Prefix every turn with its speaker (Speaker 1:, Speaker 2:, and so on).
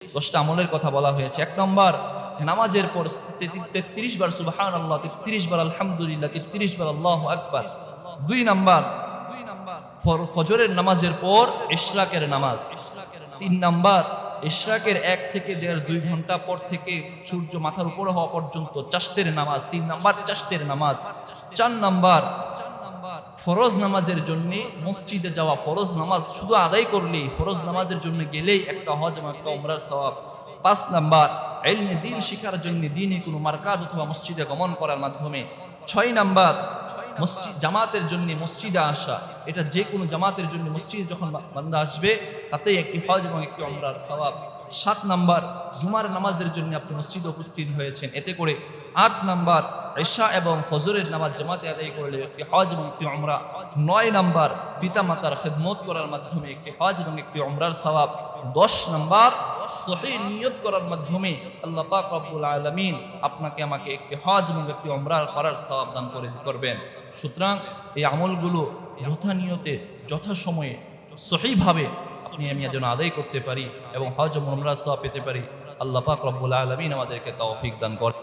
Speaker 1: 10টা আমলের কথা বলা হয়েছে। 1 নম্বর, নামাজের পর 33 বার সুবহানাল্লাহ, 33 বার আলহামদুলিল্লাহ, 33 বার আল্লাহু আকবার। 2 নম্বর, ফজরের নামাজের পর ইশরাকের নামাজ। 3 নম্বর, ইশরাকের 1 থেকে 1.5-2 ঘন্টা পর থেকে সূর্য মাথার উপরে হওয়া পর্যন্ত চাশতের নামাজ। 3 নম্বর চাশতের নামাজ। 4 নম্বর, ফরজ নামাজের জন্য মসজিদে যাওয়া, ফরজ নামাজ শুধু আদায় করলেই, ফরজ নামাজের জন্য গেলেই একটা হজ এবং একটা উমরার সওয়াব। 5 নম্বর, ইলমে দ্বীন শিখার জন্য দ্বীনে কোনো মারকাজ অথবা মসজিদে গমন করার মাধ্যমে। 6 নম্বর, মসজিদ জামাতের জন্য মসজিদে আসা। এটা যে কোনো জামাতের জন্য মসজিদে যখন বান্দা আসবে তাতেই একটি হজ এবং একটি উমরার সওয়াব। 7 নম্বর, জুমার নামাজের জন্য আপনি মসজিদে উপস্থিত হয়েছেন, এতে করে। 8 নম্বর, ইশা এবং ফজরের নামাজ জামাতে আদায় করলে একটি হজ এবং একটি উমরা। 9 নম্বর, পিতামাতার খিদমত করার মাধ্যমে একটি হজ এবং একটি উমরার সওয়াব। 10 নম্বর, সহিহ নিয়ত করার মাধ্যমে আল্লাহ পাক রব্বুল আলামিন আপনাকে আমাকে একটি হজ এবং একটি উমরা করার সওয়াব দান করবেন। সুতরাং এই আমলগুলো যথা নিয়তে যথা সময়ে সহিভাবে আপনি আমি যেন আদায় করতে পারি এবং হজ এবং উমরার সওয়াব পেতে পারি। আল্লাহ পাক রব্বুল আলামিন আমাদেরকে তৌফিক দান করেন।